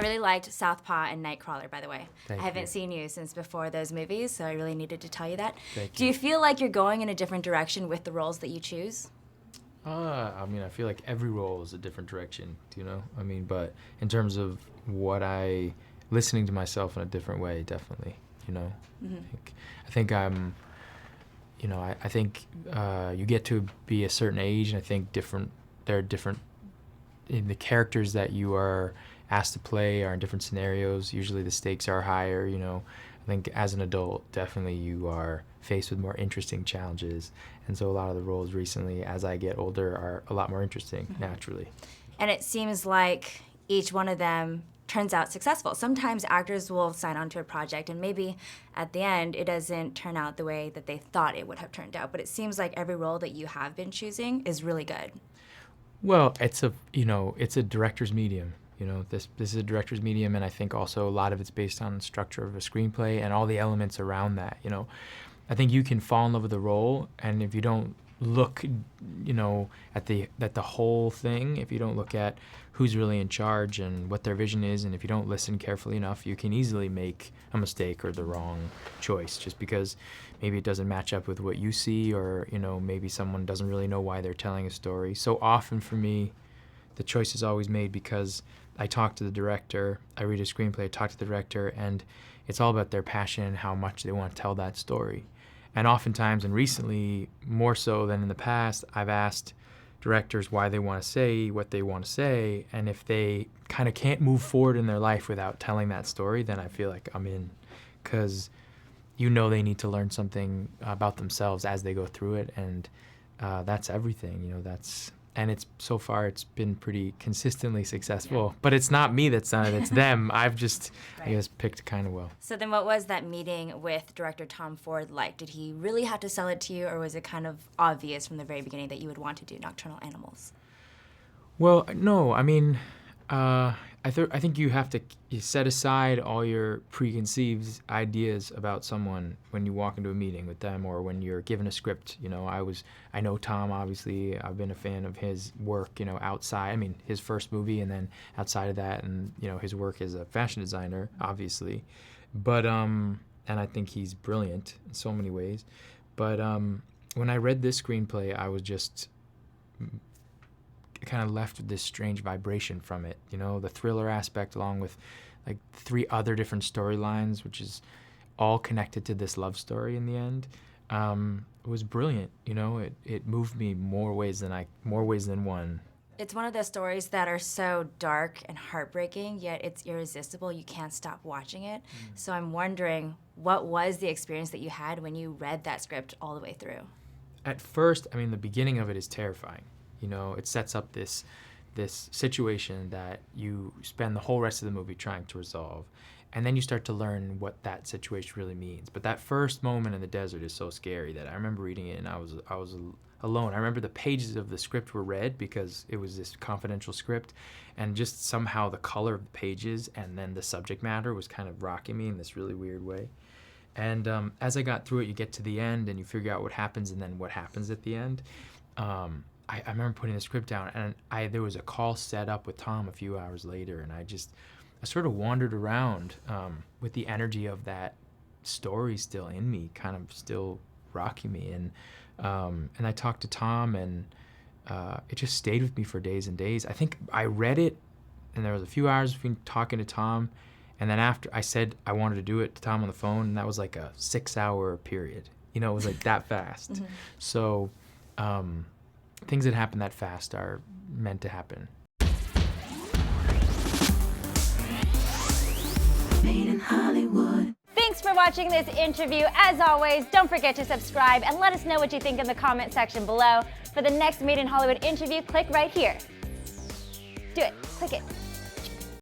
really liked Southpaw and Nightcrawler, by the way. Thank I haven't you. seen you since before those movies, so I really needed to tell you that. Thank Do you feel like you're going in a different direction with the roles that you choose? I mean, I feel like every role is a different direction, you know? I mean, but in terms of listening to myself in a different way, definitely, you know? Mm-hmm. I think I'm, you know, I think you get to be a certain age, and I think there are different, in the characters that you are asked to play are in different scenarios. Usually the stakes are higher, you know? I think as an adult, definitely you are faced with more interesting challenges. And so a lot of the roles recently, as I get older, are a lot more interesting, naturally. And it seems like each one of them turns out successful. Sometimes actors will sign on to a project and maybe at the end it doesn't turn out the way that they thought it would have turned out. But it seems like every role that you have been choosing is really good. Well, it's a director's medium. You know, this is a director's medium, and I think also a lot of it's based on the structure of a screenplay and all the elements around that, you know. I think you can fall in love with a role, and if you don't look, you know, at the whole thing, if you don't look at who's really in charge and what their vision is, and if you don't listen carefully enough, you can easily make a mistake or the wrong choice just because maybe it doesn't match up with what you see, or, you know, maybe someone doesn't really know why they're telling a story. So often for me, the choice is always made because I talk to the director, I read a screenplay, I talk to the director, and it's all about their passion and how much they want to tell that story. And oftentimes, and recently, more so than in the past, I've asked directors why they want to say what they want to say, and if they kind of can't move forward in their life without telling that story, then I feel like I'm in, because you know they need to learn something about themselves as they go through it, and that's everything, you know, and so far it's been pretty consistently successful. Yeah. But it's not me that's done it, it's them. I've just, right. I guess, picked kind of well. So then what was that meeting with director Tom Ford like? Did he really have to sell it to you, or was it kind of obvious from the very beginning that you would want to do Nocturnal Animals? Well, no, I mean, I think you have to set aside all your preconceived ideas about someone when you walk into a meeting with them, or when you're given a script. You know, I know Tom, obviously. I've been a fan of his work, you know, outside. I mean, his first movie, and then outside of that, and, you know, his work as a fashion designer, obviously. But, and I think he's brilliant in so many ways. But when I read this screenplay, I was just kind of left with this strange vibration from it, you know, the thriller aspect, along with like 3 other different storylines, which is all connected to this love story in the end. It was brilliant, you know. It moved me more ways than one. It's one of those stories that are so dark and heartbreaking, yet it's irresistible. You can't stop watching it. So I'm wondering, what was the experience that you had when you read that script all the way through? At first, I mean, the beginning of it is terrifying. You know, it sets up this situation that you spend the whole rest of the movie trying to resolve. And then you start to learn what that situation really means. But that first moment in the desert is so scary that I remember reading it and I was alone. I remember the pages of the script were red because it was this confidential script, and just somehow the color of the pages and then the subject matter was kind of rocking me in this really weird way. And as I got through it, you get to the end and you figure out what happens and then what happens at the end. I remember putting the script down, and there was a call set up with Tom a few hours later, and I sort of wandered around with the energy of that story still in me, kind of still rocking me. And I talked to Tom, and it just stayed with me for days and days. I think I read it, and there was a few hours between talking to Tom, and then after I said I wanted to do it to Tom on the phone, and that was like a 6-hour period. You know, it was like that fast. Mm-hmm. So things that happen that fast are meant to happen. Made in Hollywood. Thanks for watching this interview. As always, don't forget to subscribe and let us know what you think in the comment section below. For the next Made in Hollywood interview, click right here. Do it. Click it.